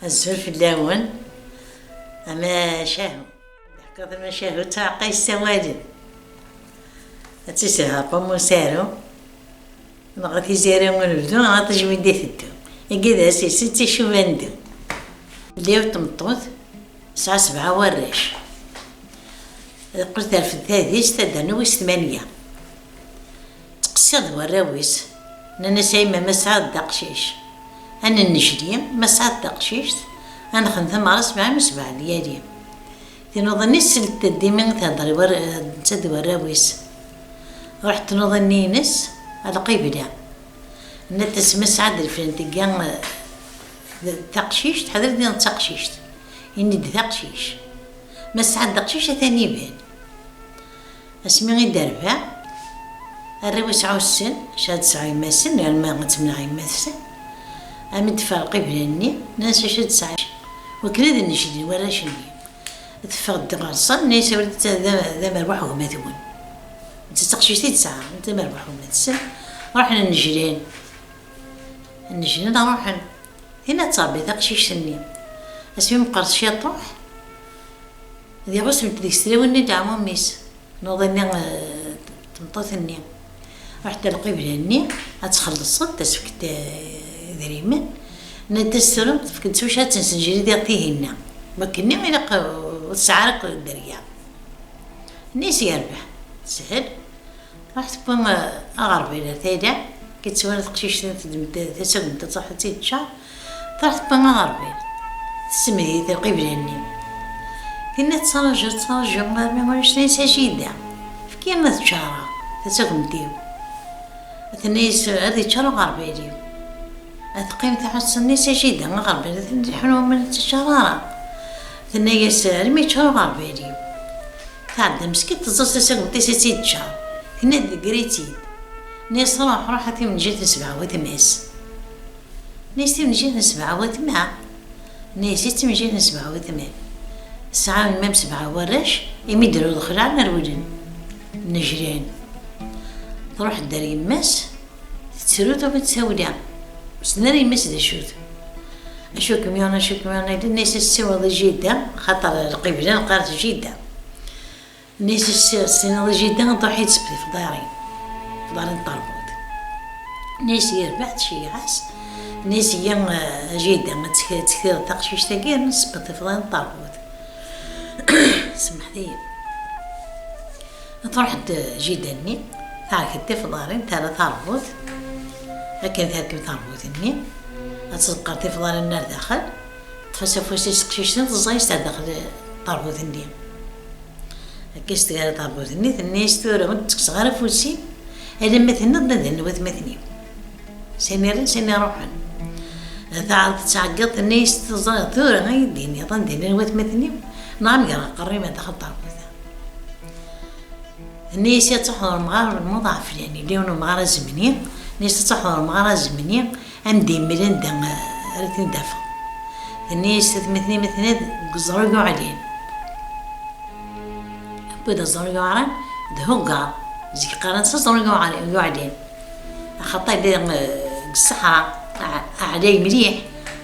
الزول في اللون أما شاهو يحكي ما شاهو تعقي السوادن تسها قوم سارو نغطي زيرو ونبدو غاطي جميدي ثدو يقيد ستي شو بندو اللي تمطوط ساعة 7 وراش قلت في الثالث تدنويس 8 تقصد وراويس أنا سايمة مسعد دقشيش أنا النجليم مسعد دقشيش أنا خنثم على 7 ليالي تنظني سلت ديما تهضري تد وراويس رحت نظني نس على قيبلة نتس مسعد الفلنتيكان تقشيش تحضر ديال تقشيش إني دقشيش مسعد دقشيش ثاني بين اسمي غير دربة الرويس عوسن شاد سعي ماسن يعني ما غتمنع يماسن أمد فرقي بلاني ناس شاد سعي وكذا نشدي ولا شني تفقد غرصن ناس ولد ذا مربح وما ثون انت تقشيتي تسعة انت مربح وما تسن رحنا النجرين نروح هنا تصابي تقشيش سني اسمي مقرص شي طروح ذي غسل ديك السلاوني تاع ميس نوضني تمطوثني رحت القبلة هني غتخلص تسفكت ذريمن نتسرم تفكت سوشا تنسنجري ديالتي هنا مكني غير وتسعرك الدريا نيس يربح سهل رحت بوم أغرب إلى ثيدا كتسوالي تقشيش تسوق تصحتي تشعر رحت بوم أغرب تسمي ذي القبلة هني كنا تصرجو ما واش نيسا جيدا فكيما تشارا تسوق مديو الناس هذه تشارا غربيلي القيم تاع الناس جيدا غربيلي حلو من الشرارة الناس رمي تشارا غربيلي تعدى مسكين تزوج تسوق تسيت تشار كنا قريتيد ناس راحت من جهة 7 وثماس ناس من جهة 7 وثمان ناس من جهة 7 وثمان الساعة المام 7 وراش يمدرو دخل على الودن نجرين تروح الدار يماس تسرود وبتساولها بس نار يماس دا شوت كميونا الناس السواد جدا خاطر القبلة قالت جدا الناس السنة جدا ضحيت سبتي في داري الطربوط ناس يربح شي عاس ناس جدا تكثير تقشيش تاكير نسبتي في داري الطربوط سمحتي تروح جيداني تاعك في داري تاع تربوط لكن تركب تربوط غتسقر في دار النار داخل تفسف وسط تقشيشتين تزايس تاع داخل الطربوط كيس تقال طربوط الناس تورا تكس غير فوسي الا مثلنا ضد وث مثني سيني روحن تعقط الناس تورا غيديني ضندين وث مثني نعم قري ما دخل طربوط الناس تحضر مغارب المضاعف يعني ليونو مغارة زمنية الناس تحضر مغارة زمنية عندي ملان دا ريتين دافع الناس مثني قزروا علين بدا زرقوا عران دهوقا زي قران زرقوا علين خطا دير الصحراء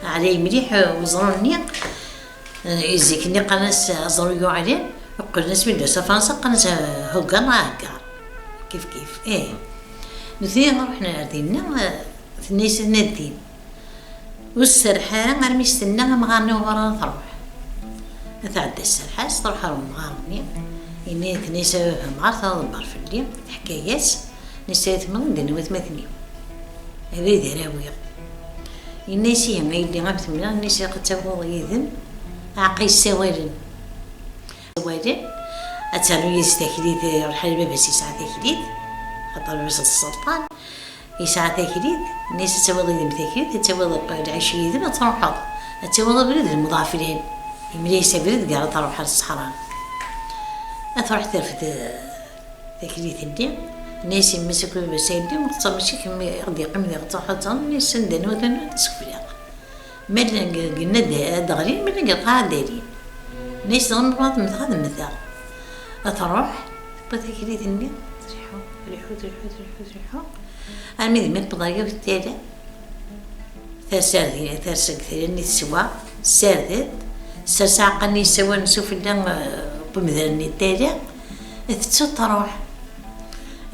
علي مليح وزروني زي كني قناس زرقوا علين وقلنا سميدو فرنسا قناس هوقا هكا كيف مثلي رحنا ردينا في الناس نادين والسرحان غير ميستنى مغارني وغارنا تروح تعدى السرحان تروح مغارني إني تنسى مغارة ضبر في الليل حكايات نسيت من دنوة مثني هذي دراوية الناس ما يدي غابت منها الناس قد تبغوا يذن عقي السوالن أتسالو يستكليت الحال باباس يسعى تكليت خاطر بس السلطان يسعى تكليت الناس تسوى يذن بتكليت تسوى العيش يذن تروح تسوى بريد المضافرين يمليس بريد قاعد تروح على الصحراء تروح ترفد تكليت الدين الناس يمسكوا بسيدي وتصل شي كم يقضي قيمة يقطعها الناس ندن وثنا تسكفيا مالنا قلنا دغرين مالنا قلقاها دارين الناس غنبغات مثال مثال تروح بتكليت الدين تريحو المهم من بضايق في التالي ثرسك ثاني تسوى سردت سرسع قني سوا نشوف لنا بمذرني التالي تتسو تروح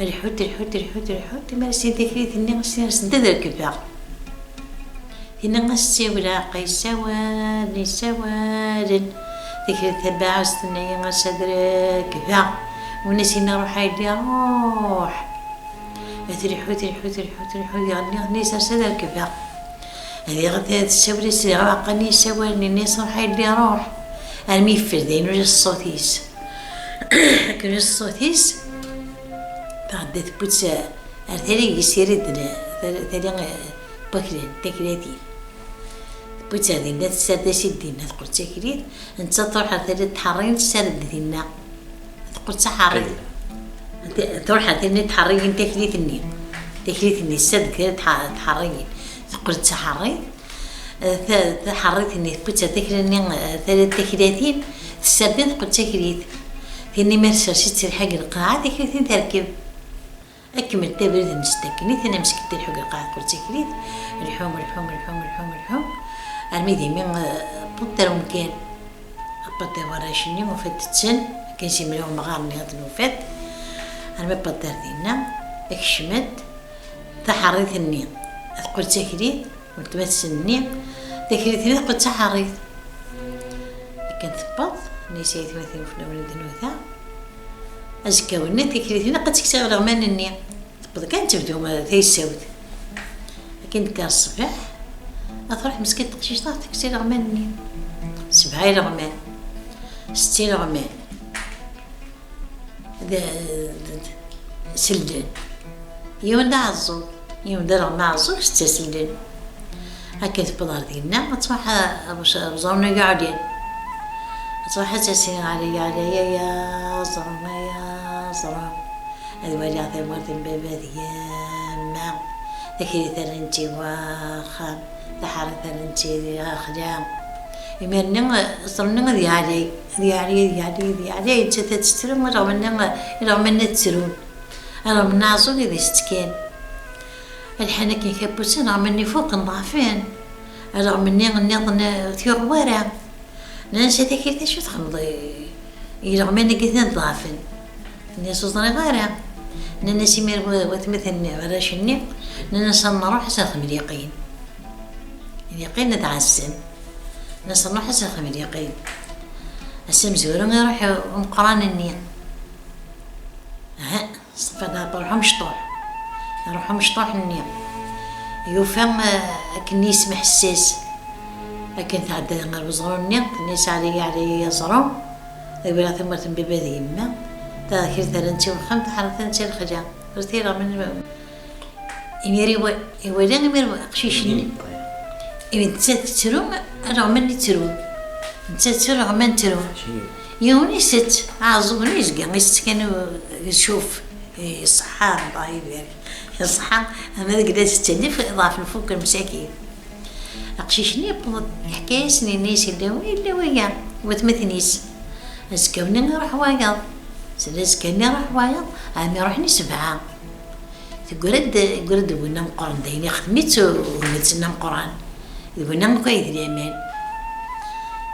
الحوت ما سيدي كريت اني غسي سدد الكبار هنا غسي ولا قي سوال ذكرت تبع استني غسدر كبار ونسينا نروح عيدي روح الحوت يعني سدد الكبار هذه غدا تسوي سي عقني سوالني الناس راح يدي روح ارمي فردين وجه الصوتيس كان الصوتيس بعد تبوت ارتري يسير ثاني بكري تكريتي بوت هذه الناس سادسي دينا تقول تكريت انت تروح ثاني تحرين تسرد دينا تقول تحرين تروح ثاني تحرين تكريتني سد كده تحرين تقول تحريت حريتني بوت تكريني ثلاث تكريتين تسردين تقول تكريت ثاني ما رشيت الحق القاعة تكريتين تركب أكمل تبرد نستكني ثاني مسكت الحق القاعة تقول تكريت الحوم الميدي من بطل ومكان بطل وراشني وفات تسن كان سيملوه مغارني هاد الوفات أنا بطل دينا اكشمت تحريتني تقول تكريت قلت ما تسني تكريتني قلت تحريت كنت تبط نسيت مثلا في الأولاد النوثة أزكى وني تكريتني قد تكسر رغمان النية تبط كانت تبدو ثي السود كنت كان الصباح أروح مسكين تقشيش طاح تكسر رغمان النية 70 رغمان 60 رغمان سلدان يوم دا عزو يوم دا رغم عزو 6 سلدان هكا تبضار ديالنا تصبح بزرنا قاعدين تصبح تسين علي يا زرم هذا وجع ثمرت بابا ديالنا ذكري ثرنتي واخا تحر ثرنتي خدام يمرنا صرنا ديالي تسترون رغم أننا تسرون رغم نعزو إذا استكان الحنا كي كابوسين رغم اني فوق نضعفين رغم اني نظن ثيور ورا ننسى ذاك شو تخلضي رغم اني قلت نضعفين الناس وصلنا غيرها ننا سيمير وثمثن راشني ننا صرنا نروح ساخم اليقين نتعسم نصر نروح ساخم اليقين السم زورو نروح مقران النية صفا نروحو مشطوح النية يوفهم كنيس محساس لكن تعدى غير بزغرو النية الناس علي يزرو يقول ثم تنبيبا ذي يما تاخير ثلاثة وخمسة حرة ثلاثة الخجا رثيرا من يميري يولي يميري قشيشني إذا تسرو رغم أني تسرو تسرو رغم أني تسرو يوني ست عازو نيزقا كانوا يشوف صحان ضعيف يعني الصحة أنا قدرت تستلف إضافة الفوق المساكين أقشيشني بضد حكاية سنين نيس إلا ويا وثمثنيس أسكوني نروح وايض سلاسكني نروح وايض أمي روحني 7 تقولد ونام قران دايني خدمت ونتسنام قران ونام كويس اليمين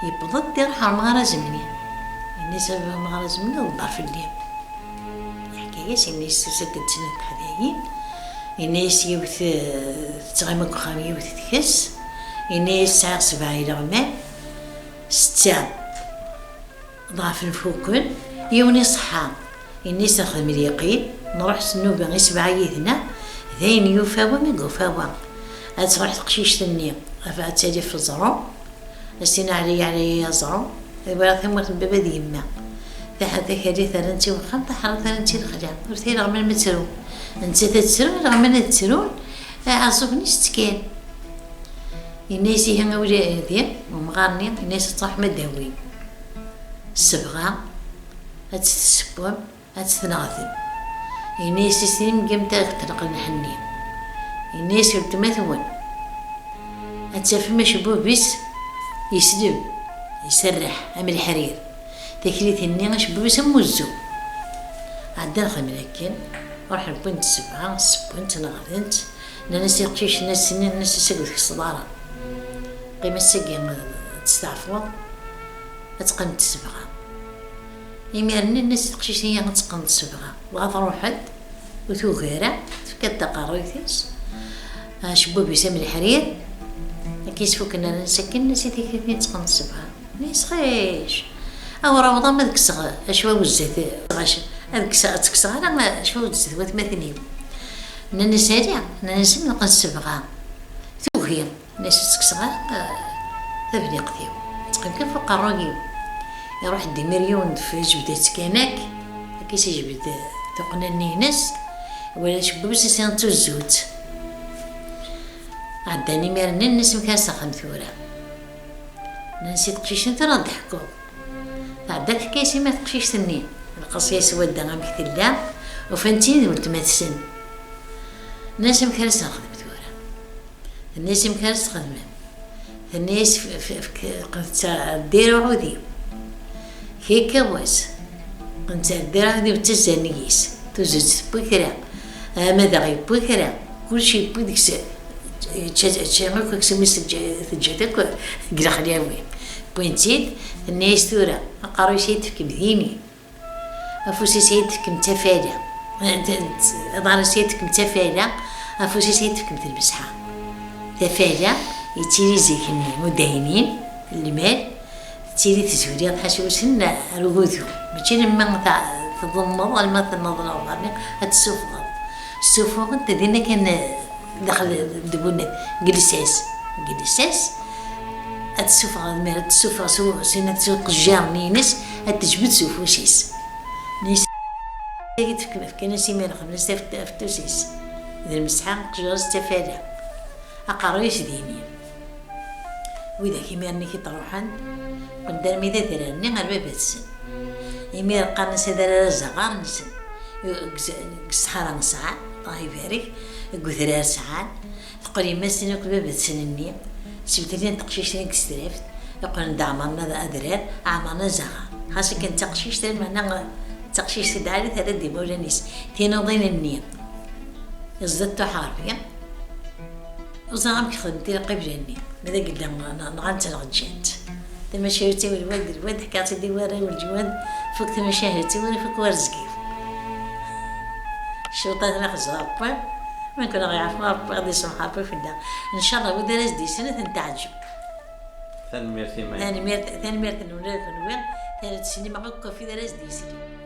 يبضد دير حرم غرازمني الناس غرازمني وضعف في الليل حكاية الناس سكت سنة حدايين الناس يوث تغيمك خامي يوث تكس الناس ساعة 7 إلى غمان 6 ضعف الفوكن يوني صحة الناس نخدم اليقين نروح سنوبة غير 7 يثنا ذين يوفاوا من قفاوا أتروح تقشيش ثنية أفاتالي في الزرو السنة علي زرو يبقى ثمرة بابا ديما ذاك هذي ثلاثة وخمسة حرة ثلاثة الخجام ورثي رغم المترو انت تتسرون رغم أن تتسرون عصوبني ستكان الناس هنا ولا ذي ومغارني الناس تروح مداوي الصبغة هتتسبون هتتناثن الناس يسلم قمتا تلقى الحني الناس يلتمثون هتشاف مشبوه بس يسلم يسرح عمل الحرير تكريت الناس بس موزو عندنا خملكن روح البنت 7 السبنت نغرنت ناس يقشيش الناس سنين الناس يسقط في الصدارة قيمة السقي تستعفض تقن تسبغة يميرني الناس تقشيشين تقن تسبغة بغا تروحد وتوغيرة تفكت تقارويتيس شبوب يسمى الحرير كيسفو كنا نسكن نسيتي كيف تقن تسبغة نيسخيش أو رمضان ما تكسغ أشوا وزيت غاش تكسغ أنا ما أشوا وزيت وثمانين ناس هادي ناس نقن تسبغة توغير ناس تكسغ تبني قديم تقن كيف القراقيو يروح ديميريون في جبدة كاناك كيس يجبد تقنا الناس ولا شباب سيسان توزوت عداني ميرنا الناس مكاسة خمثورة نسيت تقشيش انت راه ضحكو عداك كيسي ما تقشيش تنين القصية سواد غام كثيلا وفانتين ولد ماتسن الناس مكارس نخدم ثورة الناس مكارس خدمة الناس قد ديرو عودي هيك واس قنت دير عودي وتزانيس توزت بكرة ماذا غير بكرة كل شيء بدك تشانك كسميس تجدك قرا خليها وين بوينتيد الناس ثورة قارو سيتك بديني افوسي سيتك متفادة ضار سيتك متفادة افوسي سيتك متلبسها تفادة يتيري زيكني مدهنين المال تيري تزوري الحشي وسنا رغوثو ماشي لما تضمض المثل نظرة وغامي هتسوفغ السوفغ انت دينا كان داخل دبونا جلساس هتسوفغ المال هتسوفغ سنة تسوق الجار ناس هتجبد سوفوسيس ناس كان سيمان خمس تفتوسيس إذا المسحة قجرس تفادى أقارويش ديني وإذا كيميرني كي تروحن قدام ميدا دراني غير باب السن يمير قانا سيدار الزغار نسن قصحارا نسعى الله يبارك قثرار سعان تقولي ما سنوك باب السنني سبتلين تقشيشتين كستريفت يقولن دا عمرنا أدرار عمرنا زغار خاصة كان تقشيشتين معنا تقشيش تدعالي ثلاث دي بولانيس تينوضين النية يزدتو حاربيا وزعم خدمتي قبلني ماذا قلنا نغنت الغجات تمشيتي والواد حكاتي ديواري والجواد فوق تمشيتي وانا فوق ورزقي الشوطات انا خزرابا ما كنا غيعرفوا غادي يسمحوا في الدار ان شاء الله ودرس دي سنه تنتعجب ثاني ميرتي ما ثاني ميرت نولد نوير ثالث سنه ما في درس دي سنه